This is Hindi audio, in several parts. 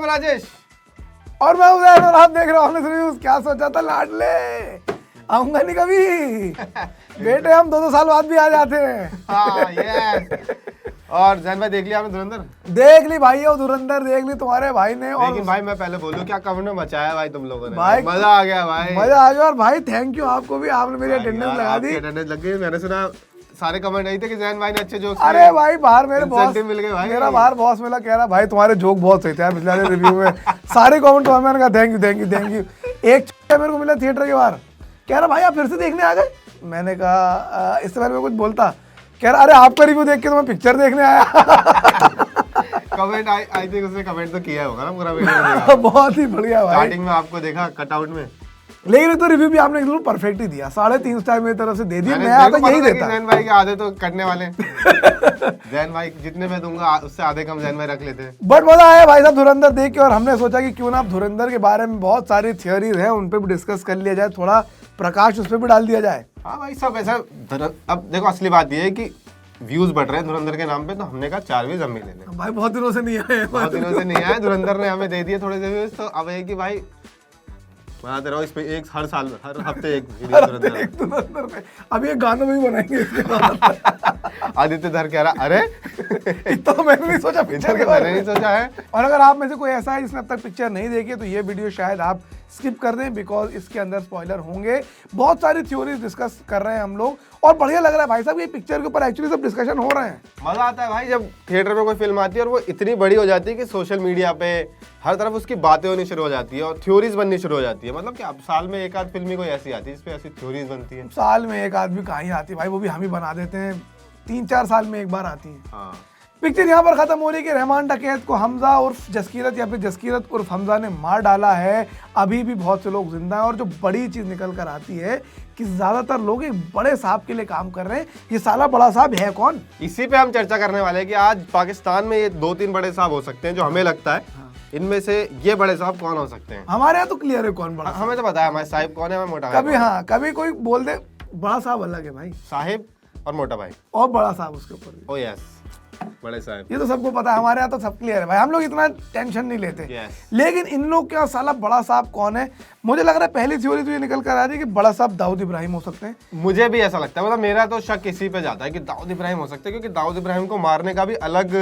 मैं राजेश और मैं उदय और आप देख रहे हो ऑनेस्ट रिव्यूज। क्या सोचा था लाडले, आऊंगा नहीं कभी बेटे, हम 2-2 साल बाद भी आ जाते हैं। हाँ यस। और जैन भाई देख लिया आपने धुरंधर? देख ली भाई, वो धुरंधर देख ली तुम्हारे भाई ने। और लेकिन भाई मैं पहले बोलूं, क्या कमेंट में मचाया भाई तुम लोगों ने, भाई मजा आ गया भाई, मजा आ गया। और भाई थैंक यू आपको भी, आपने मेरी अटेंडेंस लगा दी। अटेंडेंस लग गई। मैंने सुना सारे कमेंट आई थे कि जैन भाई ने अच्छे जोक्स अरे भाई बाहर मेरे बॉस मिल गए भाई, मेरा बाहर बॉस मिला, कह रहा भाई तुम्हारे जोक बहुत सही थे यार पिछले वाले रिव्यू में। सारे कमेंट तो मैंने कहा thank you thank you thank you. एक मेरे को मिला थिएटर के बाहर, कह रहा भाई आप फिर से देखने आ गए। मैंने कहा इससे पहले मैं कुछ बोलता, कह रहा अरे आपका रिव्यू देख के तो मैं पिक्चर देखने आया। कमेंट आई थिंक उसने कमेंट तो किया होगा ना पूरा वीडियो। बहुत ही बढ़िया भाई। स्टार्टिंग में आपको देखा कटआउट में, लेकिन तो रिव्यू भी आपने एकदम परफेक्ट ही दिया, 3.5 स्टार मेरी तरफ से दे दिया। मैं आता यही देता। जैन भाई के आधे तो कटने वाले जैन भाई जितने मैं दूंगा उससे आधे कम जैन भाई रख लेते हैं। बट मजा आया भाई साहब धुरंधर देख के। और हमने सोचा कि क्यों ना आप धुरंधर के बारे में बहुत सारी थियोरीज हैं, उन पे भी डिस्कस कर लिया जाए, थोड़ा प्रकाश उस पर भी डाल दिया जाए। हाँ भाई सब ऐसा। अब देखो असली बात ये है कि व्यूज बढ़ रहे हैं धुरंधर के नाम पे, तो हमने कहा 4 व्यूज हम भी ले लें। भाई बहुत दिनों से नहीं आए, बहुत दिनों से नहीं आए, धुरंधर ने हमें दे दिए थोड़े से व्यूज। तो अब है कि भाई बनाते रहो इस पे, एक हर साल में हर हफ्ते एक वीडियो धुरंधर पे। अभी एक गाना भी बनाएंगे इसके बाद। आदित्य धर कह रहा अरे इतना तो मैंने नहीं सोचा पिक्चर के बारे मैंने नहीं सोचा है। और अगर आप में से कोई ऐसा है जिसने अब तक पिक्चर नहीं देखी है तो ये वीडियो शायद आप स्किप कर दें, बिकॉज इसके अंदर स्पॉइलर होंगे। बहुत सारी थ्योरीज डिस्कस कर रहे हैं हम लोग और बढ़िया लग रहा है भाई साहब, ये पिक्चर के ऊपर एक्चुअली सब डिस्कशन हो रहे हैं। मजा आता है भाई जब थिएटर में कोई फिल्म आती है और वो इतनी बड़ी हो जाती है कि सोशल मीडिया पे हर तरफ उसकी बातें होनी शुरू हो जाती है और थ्योरीज बननी शुरू हो जाती है। मतलब कि अब साल में एक आध फिल्म ही कोई ऐसी आती है जिसपे ऐसी थ्योरीज बनती है। साल में एक आदमी कहीं आती है भाई, वो भी हम ही बना देते हैं, 3-4 साल में एक बार आती है। हाँ पिक्चर यहाँ पर खत्म हो रही है कि रहमान डकैत को हमजा उर्फ जसकीरत या फिर जसकीरत उर्फ हमजा ने मार डाला है। अभी भी बहुत से लोग जिंदा हैं और जो बड़ी चीज निकल कर आती है कि ज्यादातर लोग एक बड़े साहब के लिए काम कर रहे हैं। ये साला बड़ा साहब है कौन, इसी पे हम चर्चा करने वाले हैं कि आज पाकिस्तान में ये 2-3 बड़े साहब हो सकते हैं जो हमें लगता है इनमें से ये बड़े साहब कौन हो सकते हैं। हमारे यहाँ तो क्लियर है कौन बड़ा। हमें तो पता है हमारे साहिब कौन है, हमें मोटा कभी हाँ कभी कोई बोल दे बड़ा साहब अलग है भाई, साहिब और मोटा भाई और बड़ा साहब उसके ऊपर भी। ओ यस बड़े साहब, ये तो सबको पता है, हमारे यहाँ तो सब क्लियर है भाई, हम लोग इतना टेंशन नहीं लेते। Yes. लेकिन इन लोग क्या साला बड़ा साहब कौन है। मुझे लग रहा है पहली थ्योरी तो ये निकल कर आ रही है कि बड़ा साहब दाऊद इब्राहिम हो सकते हैं। मुझे भी ऐसा लगता है। मतलब मेरा तो शक इसी पे जाता है कि दाऊद इब्राहिम हो सकते हैं, क्योंकि दाऊद इब्राहिम को मारने का भी अलग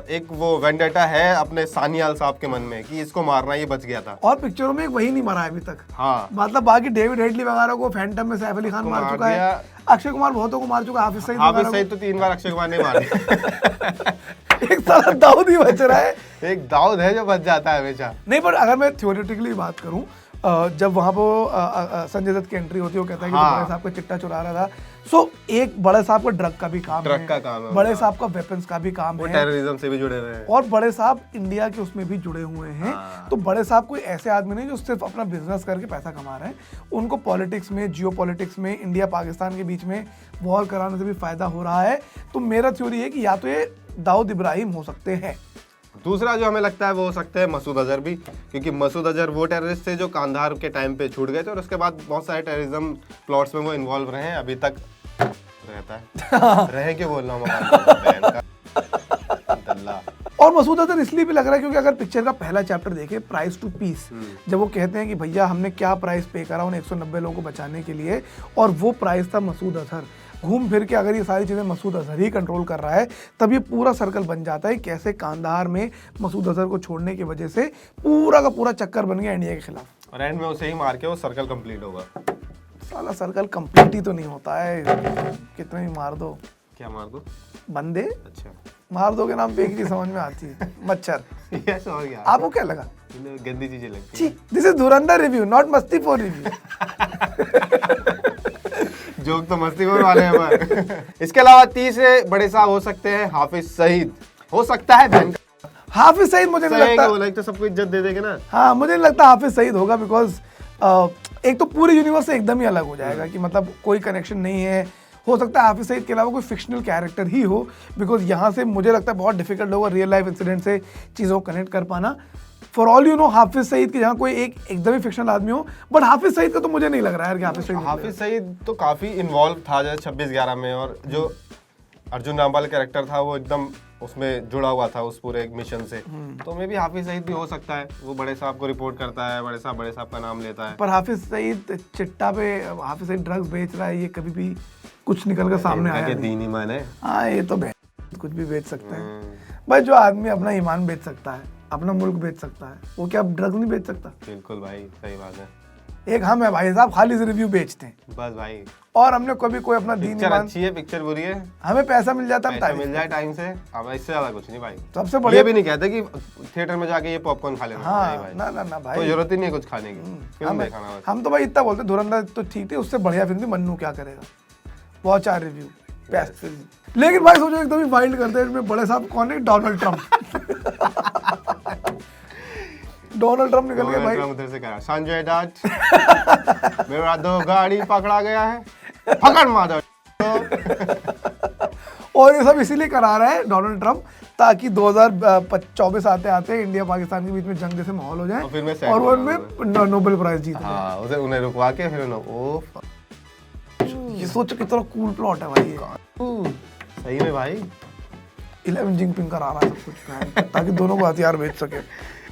एक वो वेंडेटा है अपने सानियाल साहब के मन में कि इसको मारना, ये बच गया था। और पिक्चरों में वही नहीं मरा है अभी तक। हाँ मतलब बाकी डेविड हेडली वगैरह को फैंटम में सैफ अली खान मार चुका है, अक्षय कुमार बहुतों को मार चुका है, हाफिज सईद तो 3 बार अक्षय कुमार ने मारा। एक साला दाऊद ही बच रहा है। एक दाऊद है जो बच जाता है हमेशा। नहीं पर अगर मैं थ्योरेटिकली बात करूं, जब वहां पर संजय दत्त की एंट्री होती है, वो कहता है कि हाँ। बड़े साहब का चिट्टा चुरा रहा था। सो एक बड़े साहब का ड्रग का भी काम है, ड्रग का काम है, बड़े साहब का वेपन्स का भी काम है, टेररिज्म से भी जुड़े हुए हैं और बड़े साहब इंडिया के उसमें भी जुड़े हुए हैं। तो बड़े साहब कोई ऐसे आदमी नहीं जो सिर्फ अपना बिजनेस करके पैसा कमा रहे हैं, उनको पॉलिटिक्स में, जियो पॉलिटिक्स में, इंडिया पाकिस्तान के बीच में वॉर कराने से भी फायदा हो रहा है। तो मेरा थ्योरी है कि या तो ये दाऊद इब्राहिम हो सकते हैं। दूसरा जो हमें लगता है वो हो सकते हैं मसूद अजहर भी, क्योंकि मसूद अजहर वो टेररिस्ट थे जो कांधार के टाइम पे छूट गए थे और उसके बाद बहुत सारे टेररिज्म प्लॉट्स में वो इन्वॉल्व रहे हैं, अभी तक रहता है। रहे क्यों बोल रहा हूँ और मसूद अजहर इसलिए भी लग रहा है क्योंकि अगर पिक्चर का पहला चैप्टर देखें, प्राइस टू पीस, जब वो कहते हैं कि भैया हमने क्या प्राइस पे करा उन 190 लोगों को बचाने के लिए, और वो प्राइस था मसूद अजहर। घूम फिर के अगर ये सारी चीज़ें मसूद अजहर ही कंट्रोल कर रहा है, तब ये पूरा सर्कल बन जाता है कैसे कांधार में मसूद अजहर को छोड़ने की वजह से पूरा का पूरा चक्कर बन गया इंडिया के खिलाफ। और एंड में उसे ही मार के वो सर्कल कंप्लीट होगा। साला सर्कल कंप्लीट ही तो नहीं होता है, कितने ही मार दो। क्या मार दो? बंदे अच्छा मार दो के नाम पे एक चीज समझ में आती है, मच्छर। यस और क्या? आपको क्या लगा? गंदी चीजें लगती हैं। This is Dhurandhar review, not मस्ती फोर रिव्यू। जोक तो मस्ती खोर वाले हैं पर। इसके अलावा तीसरे बड़े साहब हो सकते हैं हाफिज सईद, हो सकता है। हाफिज सईद मुझे नहीं लगता, वो तो सबको इज्जत दे देंगे ना। हाँ मुझे नहीं लगता हाफिज सईद होगा, बिकॉज एक तो पूरे यूनिवर्स से एकदम ही अलग हो जाएगा कि मतलब कोई कनेक्शन नहीं है। हो सकता है हाफिज सईद के अलावा कोई फिक्शनल कैरेक्टर ही हो, बिकॉज यहाँ से मुझे लगता है बहुत डिफिकल्ट होगा रियल लाइफ इंसिडेंट से चीज़ों को कनेक्ट कर पाना। For all you know Hafiz Saeed के जहाँ कोई एक एकदम ही फिक्शनल आदमी हो, बट हाफिज सईद का तो मुझे नहीं लग रहा है कि हाफिज सईद तो काफ़ी इन्वॉल्व था जैसे 26/11 में, और जो अर्जुन रामपाल कैरेक्टर था वो एकदम उसमें जुड़ा हुआ था उस पूरे मिशन से, तो मे भी हाफिज सईद भी हो सकता है। वो बड़े साहब को रिपोर्ट करता है, बड़े साहब का नाम लेता है। पर हाफिज सईद चिट्टा पे हाफिज सईद ड्रग्स बेच रहा है, ये कभी भी कुछ निकल कर सामने आया नहीं। दीन ईमान है। हाँ, ये तो कुछ भी बेच सकते हैं भाई। जो आदमी अपना ईमान बेच सकता है, अपना मुल्क बेच सकता है, वो क्या ड्रग्स नहीं बेच सकता? बिल्कुल भाई, सही बात है। एक हम है भाई साहब, खाली से रिव्यू बेचते हैं बस भाई, और हमने कभी कोई अपना दीन पिक्चर ईमान, अच्छी है, पिक्चर बुरी है, हमें पैसा मिल जाता है, पैसा मिल जाए टाइम से, अब इससे ज्यादा कुछ नहीं भाई। सबसे बढ़िया ये भी नहीं कहते कि थिएटर में जाके ये पॉपकॉर्न खा लेना। हाँ, भाई, ना ना ना भाई, कोई जरूरत ही नहीं है कुछ खाने की, फिल्म देखना बस। हम तो भाई इतना बोलते, धुरंधर तो ठीक थी, उससे बढ़िया फिल्म थी मन्नू क्या करेगा, बहुत 4 रिव्यू बेस्ट फिल्म। लेकिन भाई सोचो एकदम ही वाइल्ड करते हैं, इसमें बड़े साहब कौन है? Donald Trump. डोनाल्ड ट्रम्प निकल गया भाई। उधर से कहा, संजय दत्त मेरा 2 गाड़ी पकड़ा गया है, पकड़ मादर। और ये सब इसीलिए करा रहा है डोनाल्ड ट्रम्प, ताकि 2024 आते आते इंडिया पाकिस्तान के बीच में जंग जैसे माहौल हो जाए और वो उनमें नोबेल प्राइज जीत जाए। हाँ, उसे उन्हें रुकवा के फिर ये सोचो कितना कूल प्लॉट है भाई ये। सही में भाई, 11 जिंगपिंग करा रहा है सब कुछ ताकि दोनों को हथियार बेच सके।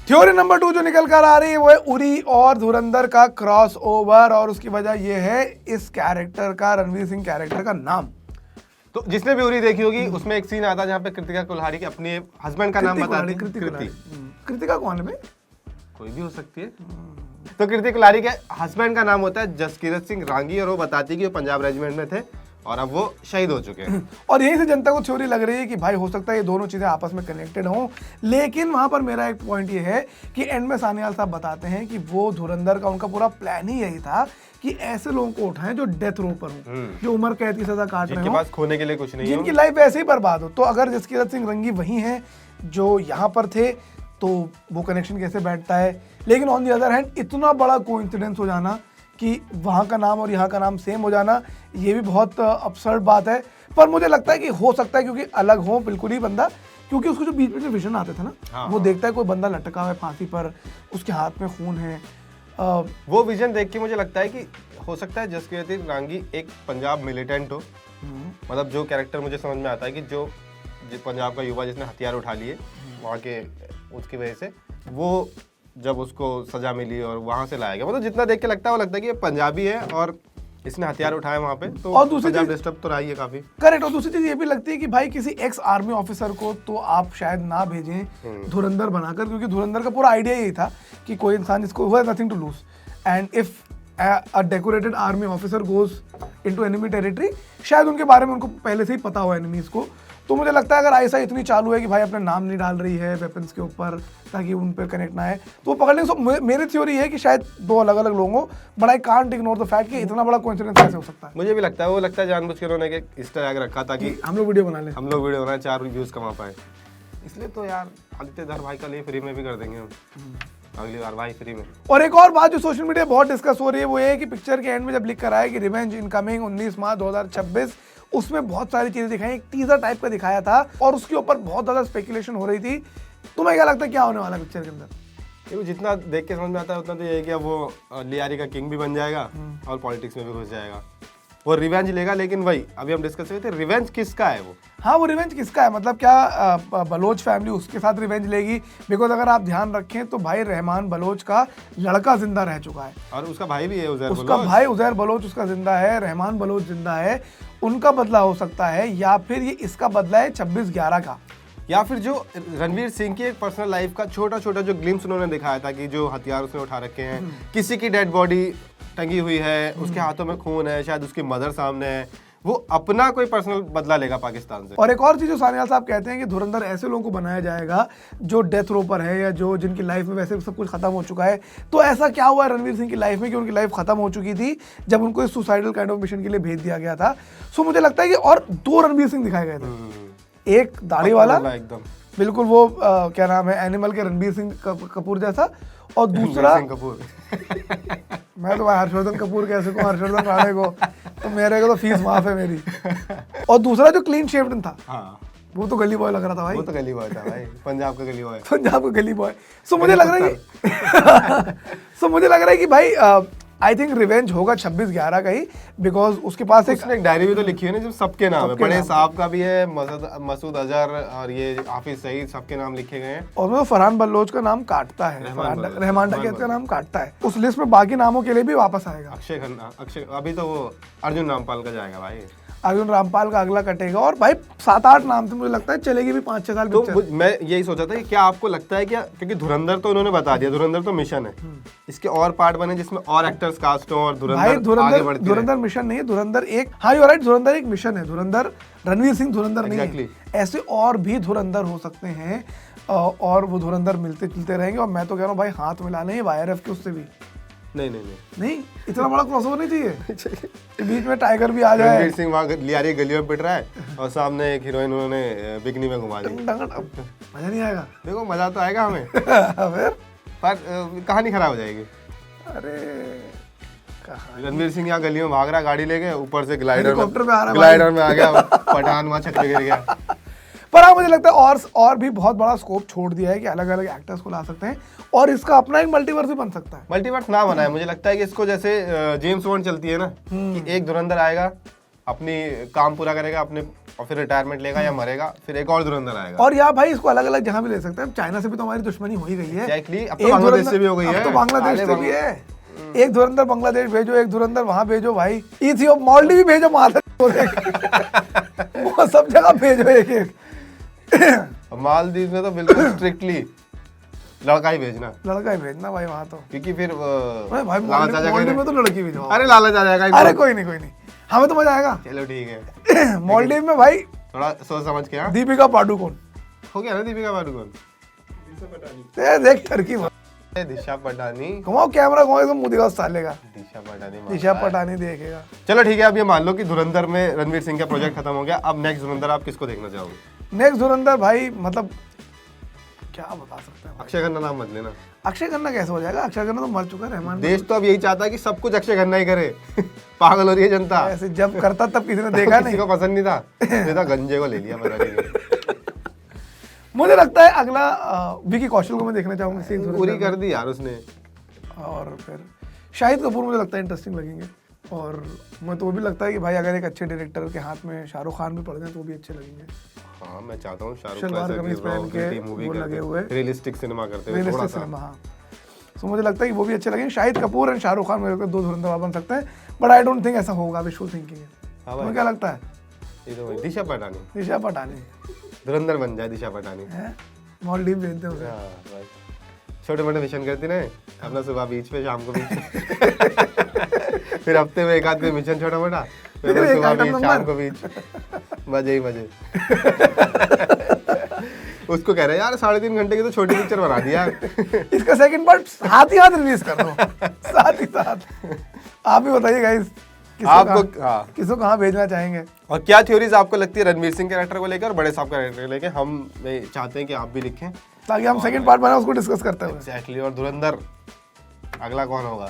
थ्योरी नंबर 2 जो निकल कर आ रही है वो है उरी और धुरंधर का क्रॉस ओवर, और उसकी वजह ये है इस कैरेक्टर का, रणवीर सिंह कैरेक्टर का नाम। तो जिसने भी उरी देखी होगी उसमें एक सीन आता है जहाँ पे कृतिका कुल्हाड़ी के अपने हस्बैंड का नाम बताती है। कृतिका कौन है भाई? कोई भी हो सकती है। तो कृतिका कुल्हाड़ी के हस्बैंड का नाम होता है जसकीरत सिंह रांगी, और वो बताती है कि वो पंजाब रेजिमेंट में थे और अब वो शहीद हो चुके हैं। और यहीं से जनता को थ्योरी लग रही है कि भाई हो सकता है ये दोनों चीजें आपस में कनेक्टेड हों, लेकिन वहां पर मेरा एक पॉइंट ये है कि एंड में सान्याल साहब बताते हैं कि वो धुरंधर का उनका पूरा प्लान ही यही था कि ऐसे लोगों को उठाएं जो डेथ रो पर हों, जो उम्र कैद की सजा काट रहे जिनके हो, पास खोने के लिए कुछ नहीं, जिनकी लाइफ ऐसे ही बर्बाद हो। तो अगर जसकीरत सिंह रंगी वही हैं जो यहाँ पर थे, तो वो कनेक्शन कैसे बैठता है? लेकिन ऑन दी अदर हैंड इतना बड़ा कोइंसिडेंस हो जाना कि वहाँ का नाम और यहाँ का नाम सेम हो जाना, ये भी बहुत अपसर्ड बात है। पर मुझे लगता है कि हो सकता है, क्योंकि अलग हो बिल्कुल ही बंदा, क्योंकि उसको जो बीच में विजन आते थे ना, हाँ, वो देखता है कोई बंदा लटका हुआ है फांसी पर, उसके हाथ में खून है। वो विजन देख के मुझे लगता है कि हो सकता है जसकीरत सिंह रांगी एक पंजाब मिलिटेंट हो। मतलब जो कैरेक्टर मुझे समझ में आता है कि जो पंजाब का युवा जिसने हथियार उठा लिए वहाँ के, उसकी वजह से वो जब उसको सजा मिली और वहां से लाया गया, मतलब जितना देख के लगता है वो लगता है कि ये पंजाबी है और इसने हथियार उठाए वहां पे, तो और दूसरी पंजाब डिस्टर्ब तो रही है काफी। करेक्ट। और दूसरी चीज ये भी लगती है कि भाई किसी एक्स आर्मी ऑफिसर को तो आप शायद ना भेजें धुरंधर बनाकर, क्योंकि धुरंधर का पूरा आइडिया यही था कि कोई इंसान जिसको हुआ nothing to lose, and if a decorated army officer goes into enemy territory, शायद उनके बारे में उनको पहले से ही पता हुआ एनिमीज को। तो मुझे लगता है अगर ऐसा इतनी चालू है कि भाई अपना नाम नहीं डाल रही है वेपन्स के ऊपर ताकि उन पर कनेक्ट ना है, तो वो पकड़ने की मेरी थ्योरी है कि शायद 2 अलग अलग लोगों को, but I can't ignore the fact कि इतना बड़ा कोइंसिडेंस कैसे हो सकता है। मुझे भी लगता है वो लगता है जानबूझ के उन्होंने एक ईस्टर एग रखा ताकि हम लोग वीडियो बना लें, हम लोग वीडियो बनाए 4 व्यूज कमा पाए, इसलिए तो यार आदित्य धर भाई का लिए फ्री में भी कर देंगे हम अगली बार भाई, फ्री में। और एक और बात जो सोशल मीडिया बहुत डिस्कस हो रही है वो ये है कि पिक्चर के एंड में जब लिख कर आया कि रिवेंज इनकमिंग 19 मार्च 2026, उसमें बहुत सारी चीजें दिखाई, एक टीजर टाइप का दिखाया था और उसके ऊपर बहुत ज्यादा स्पेकुलेशन हो रही थी। तुम्हें क्या लगता है क्या होने वाला पिक्चर के अंदर? क्योंकि जितना देख के समझ में आता है उतना तो ये है कि अब वो लियारी का किंग भी बन जाएगा और पॉलिटिक्स में भी घुस जाएगा, वो रिवेंज लेगा। लेकिन वही अभी हम डिस्कस कर रहे थे, रिवेंज किसका है वो? हाँ, वो रिवेंज किसका है, मतलब क्या बलोच फैमिली उसके साथ रिवेंज लेगी? बिकॉज अगर आप ध्यान रखें तो भाई रहमान बलोच का लड़का जिंदा रह चुका है और उसका भाई भी है उजैर बलोच, उसका भाई उजैर बलोच उसका जिंदा है, रहमान बलोच जिंदा है। उनका बदला हो सकता है, या फिर ये इसका बदला है 26/11 का, या फिर जो रणवीर सिंह की एक पर्सनल लाइफ का छोटा छोटा जो ग्लिम्स उन्होंने दिखाया था कि जो हथियार उसने उठा रखे हैं, किसी की डेड बॉडी टंगी हुई है, उसके हाथों में खून है, शायद उसकी मदर सामने है, वो अपना कोई पर्सनल बदला लेगा पाकिस्तान से। और एक और चीज जो सान्याल साहब कहते हैं कि धुरंधर ऐसे लोगों को बनाया जाएगा जो डेथ रो पर है या जो जिनकी लाइफ में वैसे सब कुछ खत्म हो चुका है। तो ऐसा क्या हुआ रणवीर सिंह की लाइफ में कि उनकी लाइफ खत्म हो चुकी थी जब उनको इस सुसाइडल काइंड ऑफ मिशन के लिए भेज दिया गया था? सो मुझे लगता है कि और 2 रणवीर सिंह दिखाए गए थे, एक दाढ़ी वाला एकदम बिल्कुल वो क्या नाम है एनिमल के रणबीर सिंह कपूर जैसा, और दूसरा कपूर मैं तो हर्षवर्धन कपूर कैसे कहूँ हर्षवर्धन राणे को, तो मेरे को तो फीस माफ है मेरी। और दूसरा जो क्लीन शेव्ड था, हाँ, वो तो गली बॉय लग रहा था भाई, वो तो गली बॉय था भाई, पंजाब का गली बॉय, पंजाब का गली बॉय। सो मुझे लग रहा है कि सो मुझे लग रहा है कि भाई आई थिंक रिवेंज होगा 26/11 का ही, बिकॉज उसके पास एक उसने एक डायरी भी तो लिखी है ना, जो सबके नाम है, सबके बड़े नाम साहब का भी है, मसूद अजहर और ये हाफिज सईद, सबके नाम लिखे गए हैं। और वो फरहान बल्लोच का नाम काटता है, रहमान डकैत का नाम काटता है उस लिस्ट में, बाकी नामों के लिए भी वापस आएगा। अक्षय खन्ना, अक्षय अभी तो वो अर्जुन रामपाल का जाएगा भाई। अर्जुन रामपाल का अगला कटेगा, और भाई 7-8 नाम थे, मुझे लगता है चलेगी भी 5-6 साल तो पिक्चर। मैं यही सोचा था कि क्या आपको लगता है, क्या क्योंकि धुरंधर तो उन्होंने बता दिया, धुरंधर तो मिशन है, इसके और पार्ट बने जिसमें और एक्टर्स कास्ट हो और भाई धुरंधर आगे बढ़ती रहे। धुरंधर मिशन नहीं है, धुरंधर एक, हाँ यू राइट, धुरंधर एक मिशन है, धुरंधर रणवीर सिंह धुरंधर नहीं है, ऐसे और भी धुरंधर हो सकते हैं, और वो धुरंधर मिलते जुलते रहेंगे। और मैं तो कह रहा हूँ भाई हाथ मिलाने हैं YRF के उससे भी। नहीं इतना बड़ा क्रॉसओवर नहीं चाहिए कि बीच में टाइगर भी आ जाए। रणवीर सिंह वहाँ लियारी गलियों में पिट रहा है और सामने एक हीरोइन उन्होंने बिकनी में घुमा दी। मजा नहीं आएगा। देखो मजा तो आएगा हमें फिर पर कहानी खराब हो जाएगी। अरे रणवीर सिंह यहाँ गलियों में भाग रहा है गाड़ी लेके, ऊपर से ग्लाइडर में आ गया, पठान वहाँ छत पे गिर गया। पर हाँ मुझे लगता है और भी बहुत बड़ा स्कोप छोड़ दिया है कि अलग अलग एक्टर्स को ला सकते हैं, और इसका अपना एक मल्टीवर्स भी बन सकता है। मल्टीवर्स ना बनाए, मुझे लगता है कि इसको जैसे जेम्स बॉन्ड चलती है ना, कि एक धुरंधर आएगा, अपनी काम पूरा करेगा अपने, और फिर रिटायरमेंट लेगा या मरेगा, फिर एक और धुरंधर आएगा। और या भाई इसको अलग अलग जगह भी ले सकते हैं। चाइना से भी तो हमारी दुश्मनी हो ही गई है, एक्चैक्टली। अब तो बांग्लादेश से भी हो गई है, अब तो बांग्लादेश से भी है। एक धुरंधर बांग्लादेश भेजो, एक धुरंधर वहां भेजो, भाई इथियोपिया मालदीव भी भेजो, वो सब जगह भेजो एक एक। मालदीव में तो बिल्कुल स्ट्रिक्टली लड़का ही भेजना भाई वहाँ तो, क्योंकि फिर भाई लालच आ मालदीव में तो लड़की भी जाएगा। अरे लालच आ जाएगा। अरे कोई नहीं हमें तो मजा आएगा। चलो ठीक है। मालदीव में भाई थोड़ा सोच समझ के। दीपिका पादुकोण हो गया ना, दीपिका पादुकोण, देख टर्की दिशा पटानी, घुमाओ कैमरा, घुमाओ मुंह दिखाओ साले का, दिशा पटानी देखेगा। चलो ठीक है, अब ये मान लो कि धुरंधर में रणवीर सिंह का प्रोजेक्ट खत्म हो गया, अब नेक्स्ट धुरंधर आप किसको देखना चाहोगे? नेक्स्ट धुरंधर भाई मतलब क्या बता सकते हैं। अक्षय खन्ना नाम मत लेना। अक्षय खन्ना कैसे हो जाएगा? अक्षय खन्ना तो मर चुका है। रहमान देश तो अब यही चाहता है कि सब कुछ अक्षय खन्ना ही करे। पागल हो रही है जनता। ऐसे जब करता तब किसी ने देखा नहीं, किसी को पसंद नहीं था, गंजे को ले लिया पता नहीं। मुझे लगता है अगला विकी कौशल को मैं देखना चाहूंगा। पूरी कर दी यार उसने। और फिर शाहिद कपूर मुझे लगता है इंटरेस्टिंग लगेंगे, और मैं तो वो भी लगता है कि भाई अगर एक अच्छे डायरेक्टर के हाथ में शाहरुख खान भी पड़ जाए तो वो भी अच्छे लगेंगे। हाँ मैं चाहता हूँ शाहरुख सलवार कमीज पहन के मूवी वो लगे हुए रियलिस्टिक सिनेमा करते हुए, थोड़ा सा। हाँ, तो मुझे लगता है कि वो भी अच्छे लगेंगे। शाहिद कपूर एंड शाहरुख खान मेरे को दो धुरंधर बन सकते हैं, बट आई डोंट थिंक ऐसा होगा। विशुअल थिंकिंग है। तुम्हें क्या लगता है? ये तो दिशा पटानी धुरंधर बन जाए। दिशा पटानी मालदीव भेज दे उसे। छोटे मोटे मिशन करती रहे, अपना सुबह बीच पे, शाम को बीच फिर हफ्ते में एक आध मिशन छोटा मोटा, फिर सुबह बीच, शाम को बीच, मजे ही मजे। उसको कह रहे हैं यार 3.5 घंटे की तो छोटी पिक्चर बना दिया। इसका सेकंड पार्ट साथ ही साथ रिलीज कर दो। साथ ही साथ। आप भी बताइए गाइस, आपको किसको कहाँ भेजना चाहेंगे, और क्या थ्योरीज आपको लगती है रणवीर सिंह कैरेक्टर को लेकर और बड़े साहब कैरेक्टर को लेकर? हम चाहते हैं कि आप भी लिखें ताकि हम सेकंड पार्ट बनाए उसको डिस्कस करते हैं। एग्जैक्टली। और धुरंधर अगला कौन होगा?